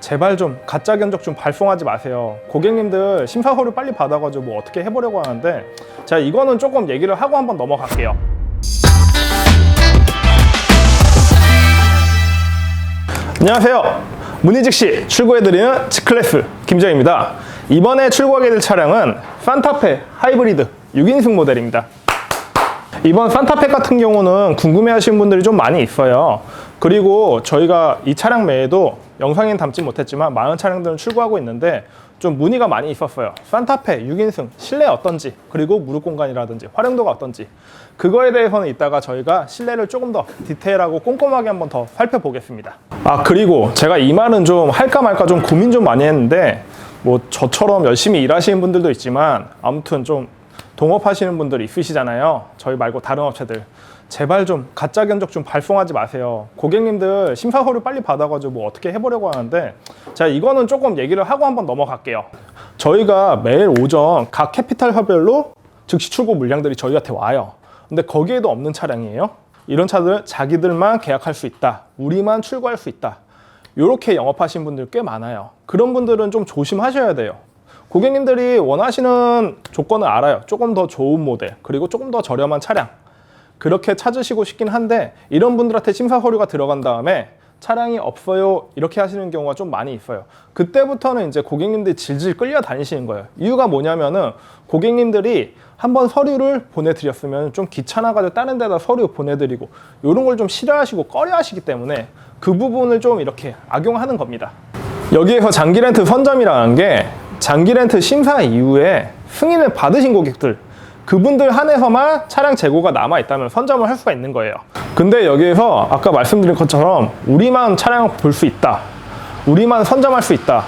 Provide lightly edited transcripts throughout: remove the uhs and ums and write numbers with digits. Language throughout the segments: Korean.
제발 좀 가짜 견적 좀 발송하지 마세요. 고객님들 심사 서류 빨리 받아가지고 뭐 어떻게 해보려고 하는데, 자, 이거는 조금 얘기를 하고 한번 넘어갈게요. 안녕하세요. 문의 즉시 출고해드리는 G클래스 김정입니다. 이번에 출고하게 될 차량은 산타페 하이브리드 6인승 모델입니다. 이번 산타페 같은 경우는 궁금해하시는 분들이 좀 많이 있어요. 그리고 저희가 이 차량 외에도 영상에는 담지 못했지만 많은 차량들을 출고하고 있는데 좀 문의가 많이 있었어요. 산타페 6인승 실내 어떤지, 그리고 무릎 공간이라든지 활용도가 어떤지, 그거에 대해서는 이따가 저희가 실내를 조금 더 디테일하고 꼼꼼하게 한번 더 살펴보겠습니다. 그리고 제가 이 말은 좀 할까 말까 좀 고민 좀 많이 했는데, 뭐 저처럼 열심히 일하시는 분들도 있지만 아무튼 좀 동업하시는 분들이 있으시잖아요. 저희 말고 다른 업체들. 제발 좀 가짜 견적 좀 발송하지 마세요. 고객님들 심사 서류 빨리 받아가지고 뭐 어떻게 해보려고 하는데, 자, 이거는 조금 얘기를 하고 한번 넘어갈게요. 저희가 매일 오전 각 캐피탈사별로 즉시 출고 물량들이 저희한테 와요. 근데 거기에도 없는 차량이에요. 이런 차들 자기들만 계약할 수 있다, 우리만 출고할 수 있다, 이렇게 영업하시는 분들 꽤 많아요. 그런 분들은 좀 조심하셔야 돼요. 고객님들이 원하시는 조건을 알아요. 조금 더 좋은 모델, 그리고 조금 더 저렴한 차량, 그렇게 찾으시고 싶긴 한데, 이런 분들한테 심사 서류가 들어간 다음에 차량이 없어요 이렇게 하시는 경우가 좀 많이 있어요. 그때부터는 이제 고객님들이 질질 끌려 다니시는 거예요. 이유가 뭐냐면은 고객님들이 한번 서류를 보내드렸으면 좀 귀찮아가지고 다른 데다 서류 보내드리고 이런 걸 좀 싫어하시고 꺼려하시기 때문에 그 부분을 좀 이렇게 악용하는 겁니다. 여기에서 장기렌트 선점이라는 게 장기렌트 심사 이후에 승인을 받으신 고객들, 그분들 한해서만 차량 재고가 남아있다면 선점을 할 수가 있는 거예요. 근데 여기에서 아까 말씀드린 것처럼 우리만 차량 볼 수 있다, 우리만 선점할 수 있다,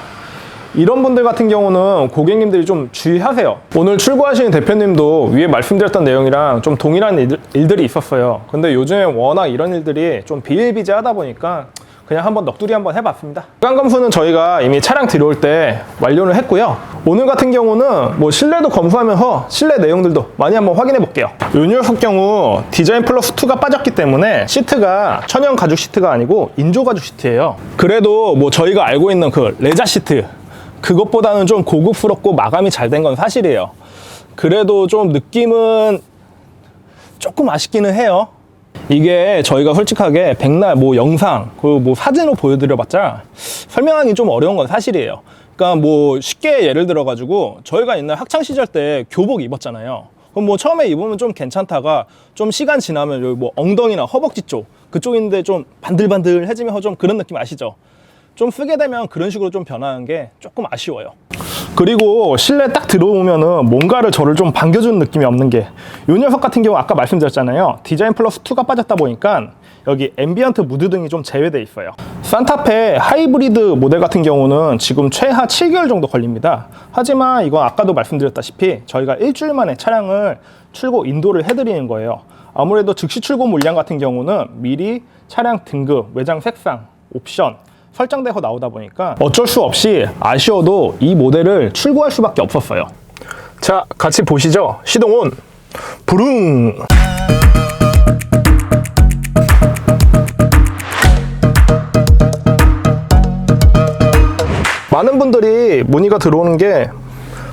이런 분들 같은 경우는 고객님들이 좀 주의하세요. 오늘 출고하시는 대표님도 위에 말씀드렸던 내용이랑 좀 동일한 일들이 있었어요. 근데 요즘에 워낙 이런 일들이 좀 비일비재하다 보니까 그냥 한번 넋두리 한번 해봤습니다. 구간 검수는 저희가 이미 차량 들어올 때 완료를 했고요. 오늘 같은 경우는 뭐 실내도 검수하면서 실내 내용들도 많이 한번 확인해 볼게요. 이 녀석 경우 디자인 플러스 2가 빠졌기 때문에 시트가 천연 가죽 시트가 아니고 인조 가죽 시트예요. 그래도 뭐 저희가 알고 있는 그 레자 시트, 그것보다는 좀 고급스럽고 마감이 잘 된 건 사실이에요. 그래도 좀 느낌은 조금 아쉽기는 해요. 이게 저희가 솔직하게 백날 뭐 영상, 그 뭐 사진으로 보여드려봤자 설명하기 좀 어려운 건 사실이에요. 그러니까 뭐 쉽게 예를 들어가지고 저희가 옛날 학창 시절 때 교복 입었잖아요. 그럼 뭐 처음에 입으면 좀 괜찮다가 좀 시간 지나면 여기 뭐 엉덩이나 허벅지 쪽 그쪽인데 좀 반들반들해지면서 좀 그런 느낌 아시죠? 좀 쓰게 되면 그런 식으로 좀 변하는 게 조금 아쉬워요. 그리고 실내 딱 들어오면은 뭔가를 저를 좀 반겨주는 느낌이 없는 게, 이 녀석 같은 경우 아까 말씀드렸잖아요. 디자인 플러스 2가 빠졌다 보니까 여기 앰비언트 무드 등이 좀 제외돼 있어요. 산타페 하이브리드 모델 같은 경우는 지금 최하 7개월 정도 걸립니다. 하지만 이건 아까도 말씀드렸다시피 저희가 일주일 만에 차량을 출고 인도를 해드리는 거예요. 아무래도 즉시 출고 물량 같은 경우는 미리 차량 등급, 외장 색상, 옵션 설정돼서 나오다 보니까 어쩔 수 없이 아쉬워도 이 모델을 출고할 수밖에 없었어요. 자, 같이 보시죠. 시동 온! 부릉! 많은 분들이 문의가 들어오는 게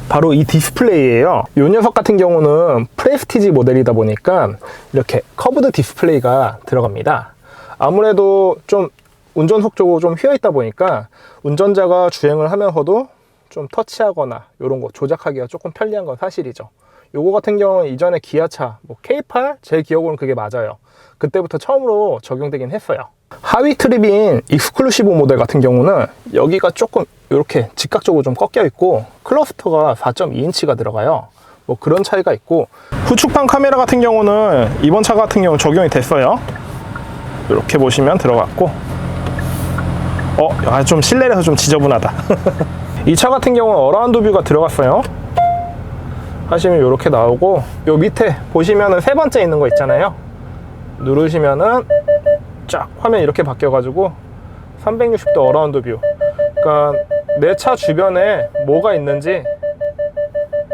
바로 이 디스플레이예요. 이 녀석 같은 경우는 프레스티지 모델이다 보니까 이렇게 커브드 디스플레이가 들어갑니다. 아무래도 좀 운전 속도가 좀 휘어있다 보니까 운전자가 주행을 하면서도 좀 터치하거나 이런 거 조작하기가 조금 편리한 건 사실이죠. 요거 같은 경우는 이전에 기아차 뭐 K8 제 기억으로는 그게 맞아요. 그때부터 처음으로 적용되긴 했어요. 하위 트립인 익스클루시브 모델 같은 경우는 여기가 조금 이렇게 직각적으로 좀 꺾여 있고 클러스터가 4.2인치가 들어가요. 뭐 그런 차이가 있고, 후측방 카메라 같은 경우는 이번 차 같은 경우 적용이 됐어요. 이렇게 보시면 들어갔고, 좀 실내라서 좀 지저분하다. 이 차 같은 경우는 어라운드 뷰가 들어갔어요. 하시면 이렇게 나오고, 요 밑에 보시면은 세 번째 있는 거 있잖아요. 누르시면은 쫙 화면 이렇게 바뀌어가지고 360도 어라운드 뷰. 그러니까 내 차 주변에 뭐가 있는지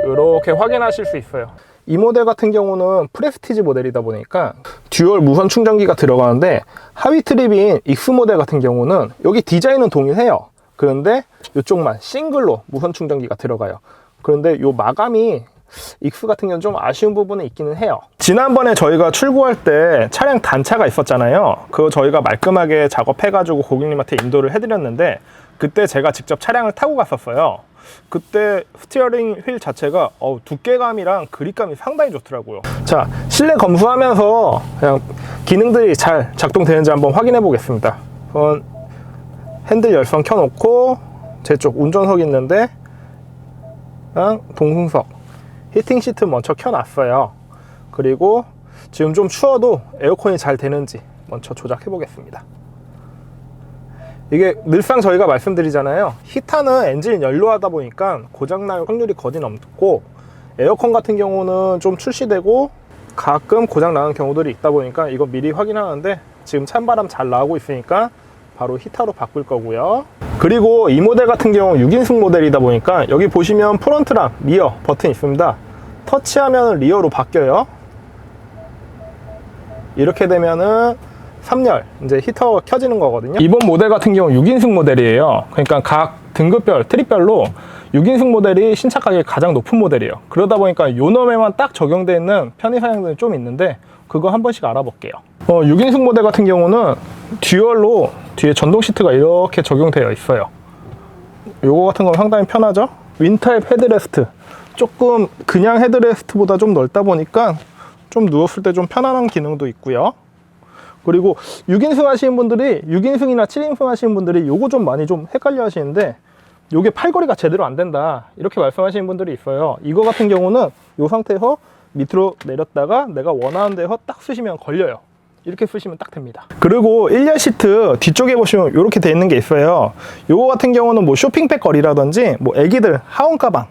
이렇게 확인하실 수 있어요. 이 모델 같은 경우는 프레스티지 모델이다 보니까 듀얼 무선 충전기가 들어가는데, 하위 트립인 익스 모델 같은 경우는 여기 디자인은 동일해요. 그런데 이쪽만 싱글로 무선 충전기가 들어가요. 그런데 이 마감이 익스 같은 경우는 좀 아쉬운 부분이 있기는 해요. 지난번에 저희가 출고할 때 차량 단차가 있었잖아요. 그거 저희가 말끔하게 작업해가지고 고객님한테 인도를 해드렸는데, 그때 제가 직접 차량을 타고 갔었어요. 그때 스티어링 휠 자체가 두께감이랑 그립감이 상당히 좋더라고요. 자, 실내 검수하면서 그냥 기능들이 잘 작동되는지 한번 확인해 보겠습니다. 핸들 열선 켜놓고 제 쪽 운전석 있는데 동승석 히팅 시트 먼저 켜놨어요. 그리고 지금 좀 추워도 에어컨이 잘 되는지 먼저 조작해 보겠습니다. 이게 늘상 저희가 말씀드리잖아요. 히터는 엔진 연료하다 보니까 고장날 확률이 거의 없고, 에어컨 같은 경우는 좀 출시되고 가끔 고장나는 경우들이 있다 보니까 이거 미리 확인하는데, 지금 찬바람 잘 나오고 있으니까 바로 히터로 바꿀 거고요. 그리고 이 모델 같은 경우 6인승 모델이다 보니까 여기 보시면 프론트랑 리어 버튼 있습니다. 터치하면 리어로 바뀌어요. 이렇게 되면은 3열 이제 히터가 켜지는 거거든요. 이번 모델 같은 경우 6인승 모델이에요. 그러니까 각 등급별, 트립별로 6인승 모델이 신차 가격이 가장 높은 모델이에요. 그러다 보니까 요 놈에만 딱 적용되어 있는 편의사양들이 좀 있는데, 그거 한 번씩 알아볼게요. 6인승 모델 같은 경우는 듀얼로 뒤에 전동 시트가 이렇게 적용되어 있어요. 요거 같은 건 상당히 편하죠. 윈타입 헤드레스트, 조금 그냥 헤드레스트보다 좀 넓다 보니까 좀 누웠을 때 좀 편안한 기능도 있고요. 그리고 6인승 하시는 분들이, 6인승이나 7인승 하시는 분들이 요거 좀 많이 좀 헷갈려 하시는데, 요게 팔걸이가 제대로 안 된다 이렇게 말씀하시는 분들이 있어요. 이거 같은 경우는 요 상태에서 밑으로 내렸다가 내가 원하는 데서 딱 쓰시면 걸려요. 이렇게 쓰시면 딱 됩니다. 그리고 1열 시트 뒤쪽에 보시면 이렇게 돼 있는 게 있어요. 요거 같은 경우는 뭐 쇼핑백 거리라든지 뭐 애기들 하원 가방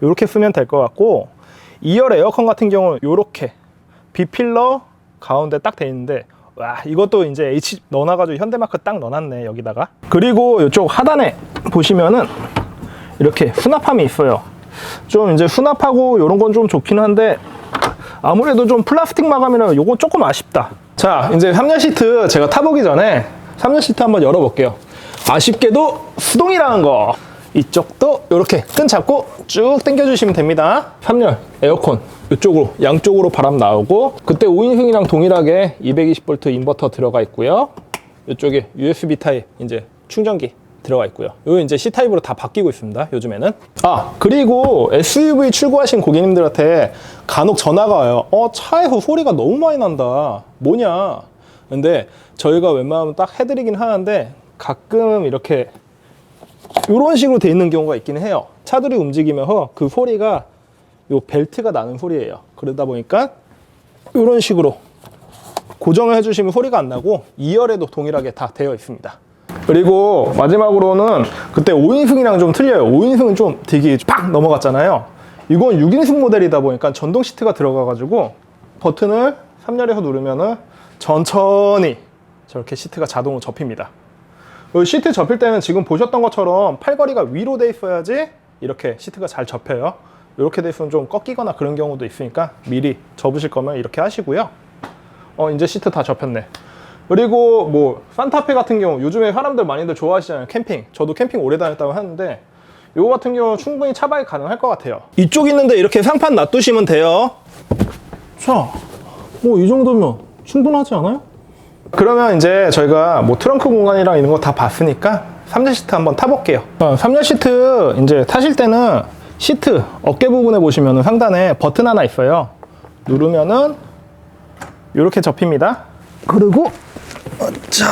이렇게 쓰면 될 것 같고, 2열 에어컨 같은 경우는 이렇게 B필러 가운데 딱 돼 있는데, 와, 이것도 이제 H 넣어놔가지고 현대마크 딱 넣어놨네 여기다가. 그리고 이쪽 하단에 보시면은 이렇게 수납함이 있어요. 좀 이제 수납하고 이런 건 좀 좋긴 한데, 아무래도 좀 플라스틱 마감이라 요거 조금 아쉽다. 자, 이제 3열 시트 제가 타보기 전에 3열 시트 한번 열어볼게요. 아쉽게도 수동이라는 거. 이쪽도 이렇게 끈 잡고 쭉 당겨주시면 됩니다. 3열 에어컨 이쪽으로, 양쪽으로 바람 나오고, 그때 5인승이랑 동일하게 220V 인버터 들어가 있고요. 이쪽에 USB 타입 이제 충전기 들어가 있고요. 요 이제 C타입으로 다 바뀌고 있습니다, 요즘에는. 그리고 SUV 출고하신 고객님들한테 간혹 전화가 와요. 차에서 소리가 너무 많이 난다, 뭐냐. 근데 저희가 웬만하면 딱 해드리긴 하는데, 가끔 이렇게 이런 식으로 돼 있는 경우가 있긴 해요. 차들이 움직이면서 그 소리가 요 벨트가 나는 소리예요. 그러다 보니까 이런 식으로 고정을 해주시면 소리가 안 나고, 2열에도 동일하게 다 되어 있습니다. 그리고 마지막으로는 그때 5인승이랑 좀 틀려요. 5인승은 좀 되게 팍 넘어갔잖아요. 이건 6인승 모델이다 보니까 전동 시트가 들어가가지고 버튼을 3열에서 누르면은 천천히 저렇게 시트가 자동으로 접힙니다. 시트 접힐 때는 지금 보셨던 것처럼 팔걸이가 위로 돼 있어야지 이렇게 시트가 잘 접혀요. 이렇게 돼 있으면 좀 꺾이거나 그런 경우도 있으니까 미리 접으실 거면 이렇게 하시고요. 이제 시트 다 접혔네. 그리고 뭐 산타페 같은 경우 요즘에 사람들 많이들 좋아하시잖아요. 캠핑. 저도 캠핑 오래 다녔다고 하는데, 요거 같은 경우는 충분히 차박이 가능할 것 같아요. 이쪽 있는데 이렇게 상판 놔두시면 돼요. 자, 이 정도면 충분하지 않아요? 그러면 이제 저희가 뭐 트렁크 공간이랑 이런 거 다 봤으니까 3열 시트 한번 타볼게요. 3열 시트 이제 타실 때는 시트 어깨 부분에 보시면은 상단에 버튼 하나 있어요. 누르면은 이렇게 접힙니다. 그리고 자,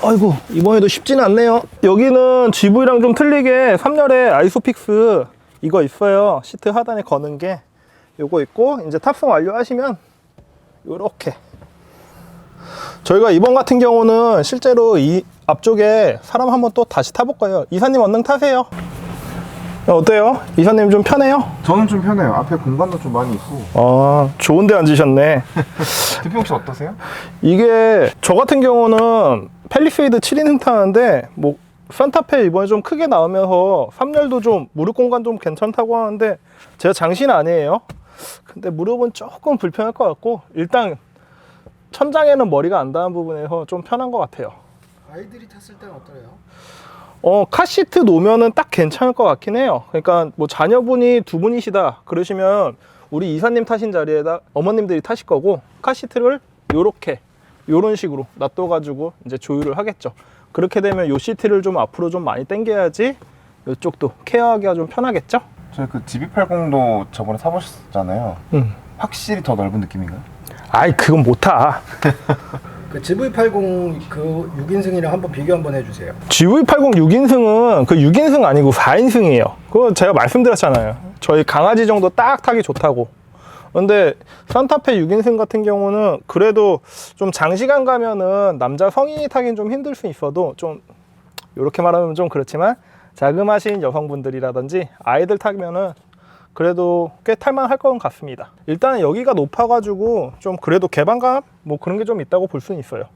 아이고, 이번에도 쉽지는 않네요. 여기는 GV랑 좀 틀리게 3열에 아이소픽스 이거 있어요. 시트 하단에 거는 게 요거 있고, 이제 탑승 완료하시면 요렇게. 저희가 이번 같은 경우는 실제로 이 앞쪽에 사람 한번 또 다시 타볼 거예요. 이사님 얼른 타세요. 어때요? 이사님 좀 편해요? 저는 좀 편해요. 앞에 공간도 좀 많이 있고. 좋은 데 앉으셨네. 대표 혹시 어떠세요? 이게 저 같은 경우는 팰리세이드 7인승 타는데, 뭐 산타페 이번에 좀 크게 나오면서 3열도 좀 무릎 공간 좀 괜찮다고 하는데, 제가 장신은 아니에요. 근데 무릎은 조금 불편할 것 같고, 일단 천장에는 머리가 안 닿은 부분에서 좀 편한 것 같아요. 아이들이 탔을 때는 어떠래요? 카시트 놓으면은 딱 괜찮을 것 같긴 해요. 그러니까 뭐 자녀분이 두 분이시다 그러시면 우리 이사님 타신 자리에다 어머님들이 타실 거고, 카시트를 요런 식으로 놔둬가지고 이제 조율을 하겠죠. 그렇게 되면 요 시트를 좀 앞으로 좀 많이 당겨야지 이쪽도 케어하기가 좀 편하겠죠. 저희 그 GB80도 저번에 사보셨잖아요. 확실히 더 넓은 느낌인가요? 아이, 그건 못 타. 그 GV80 그 6인승이랑 한번 비교 한번 해주세요. GV80 6인승은 그 6인승 아니고 4인승이에요. 그거 제가 말씀드렸잖아요. 저희 강아지 정도 딱 타기 좋다고. 근데 산타페 6인승 같은 경우는 그래도 좀 장시간 가면은 남자 성인이 타긴 좀 힘들 수 있어도, 좀 이렇게 말하면 좀 그렇지만 자그마신 여성분들이라든지 아이들 타면은 그래도 꽤 탈만할 것 같습니다. 일단은 여기가 높아가지고 좀 그래도 개방감 뭐 그런 게 좀 있다고 볼 수는 있어요.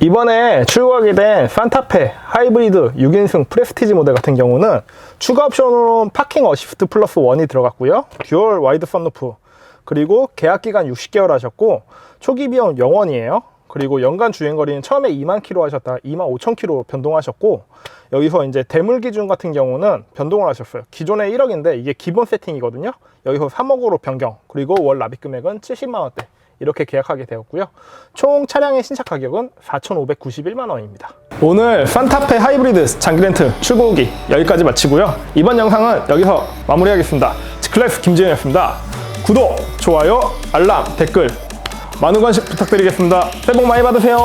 이번에 출고하게 된 산타페 하이브리드 6인승 프레스티지 모델 같은 경우는 추가 옵션으로 파킹 어시스트 플러스 1이 들어갔고요. 듀얼 와이드 썬루프, 그리고 계약 기간 60개월 하셨고 초기 비용 0원이에요. 그리고 연간 주행거리는 처음에 2만 킬로 하셨다가 2만 5천 킬로 변동하셨고, 여기서 이제 대물 기준 같은 경우는 변동을 하셨어요. 기존에 1억인데 이게 기본 세팅이거든요. 여기서 3억으로 변경, 그리고 월 납입 금액은 70만 원대 이렇게 계약하게 되었고요. 총 차량의 신차 가격은 4,591만 원입니다. 오늘 산타페 하이브리드 장기 렌트 출고 후기 여기까지 마치고요. 이번 영상은 여기서 마무리하겠습니다. G클래스 김지현이었습니다. 구독, 좋아요, 알람, 댓글 많은 관심 부탁드리겠습니다. 새해 복 많이 받으세요.